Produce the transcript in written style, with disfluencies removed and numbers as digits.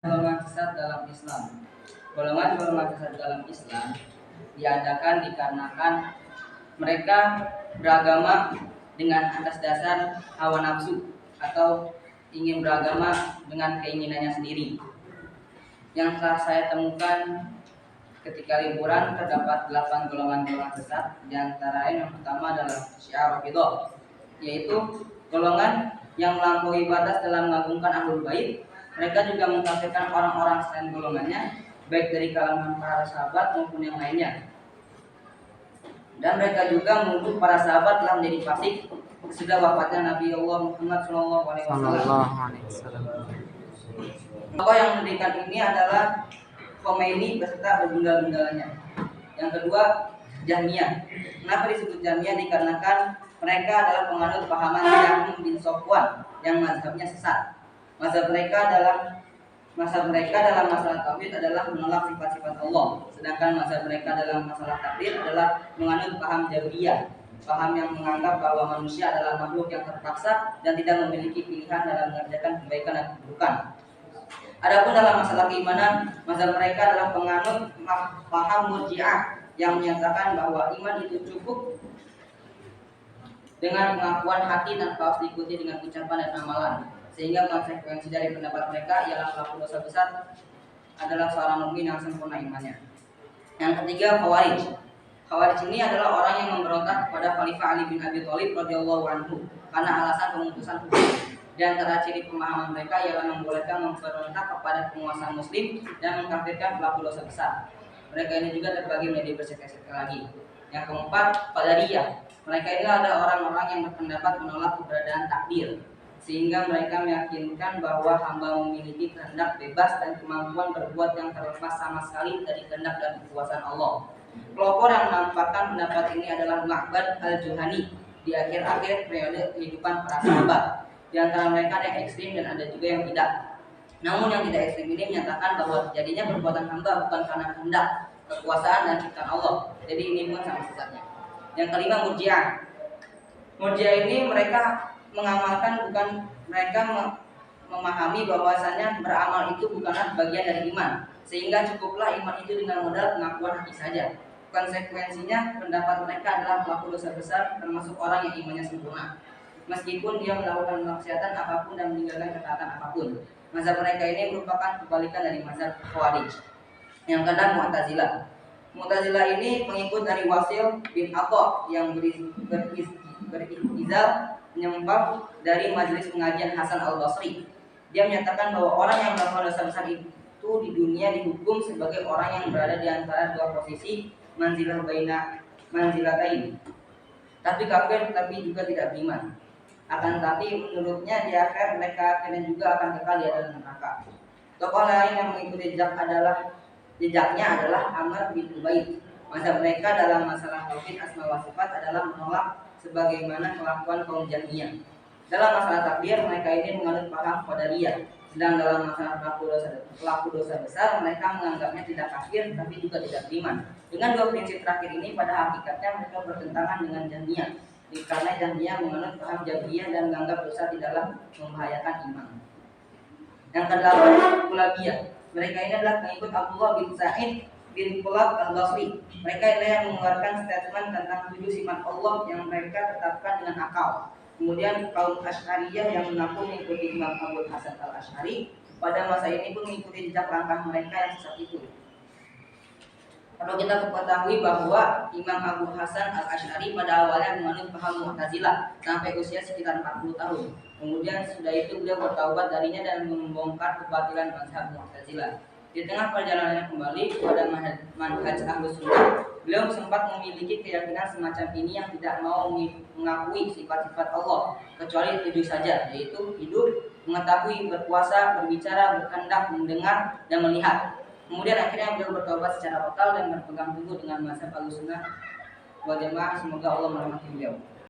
Golongan sesat dalam Islam. Golongan-golongan sesat dalam Islam diadakan dikarenakan mereka beragama dengan atas dasar hawa nafsu atau ingin beragama dengan keinginannya sendiri. Yang telah saya temukan ketika liburan terdapat 8 golongan-golongan sesat. Di antara yang pertama adalah Syiah Rafidhah, yaitu golongan yang melampaui batas dalam mengagungkan Ahlul Bait. Mereka juga mengkafirkan orang-orang selain golongannya, baik dari kalangan para sahabat maupun yang lainnya. Dan mereka juga menuduh para sahabat telah menjadi fasik sesudah wafatnya Nabi Allah Muhammad SAW. Tokoh yang mendirikan ini adalah Khomeini beserta berbunda-bundalanya. Yang kedua, Jahmiyah. Kenapa disebut Jahmiyah? Dikarenakan mereka adalah penganut pahaman Jahm bin Safwan yang mazhabnya sesat. Mazhab mereka dalam masalah tauhid adalah menolak sifat-sifat Allah, sedangkan mazhab mereka dalam masalah takdir adalah menganut paham Jabriyah, paham yang menganggap bahwa manusia adalah makhluk yang terpaksa dan tidak memiliki pilihan dalam mengerjakan kebaikan dan keburukan. Adapun dalam masalah keimanan, mazhab mereka adalah penganut paham Murji'ah yang menyatakan bahwa iman itu cukup dengan pengakuan hati tanpa harus diikuti dengan ucapan dan amalan. Sehingga konsekuensi dari pendapat mereka ialah pelaku dosa besar adalah seorang mukmin yang sempurna imannya. Yang ketiga, Khawarij. Khawarij ini adalah orang yang memberontak kepada Khalifah Ali bin Abi Thalib radhiyallahu anhu karena alasan pemutusan hukum. Di antara ciri pemahaman mereka ialah membolehkan memberontak kepada penguasa muslim dan mengkafirkan pelaku dosa besar. Mereka ini juga terbagi menjadi bersekte-sekte lagi. Yang keempat, Qadariyah. Mereka ini adalah orang-orang yang berpendapat menolak keberadaan takdir, sehingga mereka meyakinkan bahwa hamba memiliki kehendak bebas dan kemampuan berbuat yang terlepas sama sekali dari kehendak dan kekuasaan Allah. Pelopor yang menampakkan pendapat ini adalah Ma'bad al-Juhani di akhir-akhir periode kehidupan para sahabat. Di antara mereka ada yang ekstrim dan ada juga yang tidak. Namun yang tidak ekstrim ini menyatakan bahwa terjadinya perbuatan hamba bukan karena kehendak, kekuasaan dan ciptaan Allah. Jadi ini pun sama sesatnya. Yang kelima, Murji'ah. Murji'ah ini mereka mengamalkan memahami bahwasannya beramal itu bukanlah bagian dari iman, sehingga cukuplah iman itu dengan modal pengakuan hati saja. Konsekuensinya pendapat mereka adalah pelaku dosa besar, termasuk orang yang imannya sempurna, meskipun dia melakukan kemaksiatan apapun dan meninggalkan ketaatan apapun. Mazhab mereka ini merupakan kebalikan dari mazhab Khawarij. Yang keenam, Mu'tazilah. Mu'tazilah ini pengikut dari Wasil bin Atha yang berizal menyembah dari majelis pengajian Hasan al-Basri. Dia menyatakan bahwa orang yang melakukan dosa besar itu di dunia dihukum sebagai orang yang berada di antara dua posisi manzilah baina manzilatain, tapi kafir tapi juga tidak beriman. Akan tetapi menurutnya di akhir mereka akhirnya juga akan kekal di dalam neraka. Tokoh lain yang mengikuti jejaknya adalah Amr bin Ubaid. Mazhab mereka dalam masalah tauhid asma wa sifat adalah menolak sebagaimana kelakuan kaum Jahmiyah. Dalam masalah takdir mereka ini menganut paham Qadariyah. Sedang dalam masalah pelaku dosa besar mereka menganggapnya tidak kafir tapi juga tidak beriman. Dengan dua prinsip terakhir ini pada hakikatnya mereka bertentangan dengan Jahmiyah. Karena Jahmiyah menganut paham Jabriyah dan menganggap dosa tidaklah membahayakan iman. Yang kedelapan, Kulabiyah. Mereka ini adalah pengikut Abdullah bin Sa'id bin Qulab al-Basri. Mereka adalah yang mengeluarkan statement tentang 7 sifat Allah yang mereka tetapkan dengan akal. Kemudian kaum Asy'ariyah yang mengaku mengikuti Imam Abu Hasan al-Asy'ari pada masa ini pun mengikuti jejak langkah mereka yang sesat itu. Perlu kita ketahui bahwa Imam Abu Hasan al-Asy'ari pada awalnya menganut paham Mu'tazilah sampai usia sekitar 40 tahun. Kemudian sudah itu beliau bertaubat darinya dan membongkar kebatilan mazhab Mu'tazilah. Di tengah perjalanannya kembali kepada manhaj Ahlus Sunnah, beliau sempat memiliki keyakinan semacam ini yang tidak mau mengakui sifat-sifat Allah kecuali 7 saja, yaitu hidup, mengetahui, berkuasa, berbicara, berkehendak, mendengar, dan melihat. Kemudian akhirnya beliau bertobat secara total dan berpegang teguh dengan mazhab Ahlus Sunnah wal Jamaah. Semoga Allah merahmati beliau.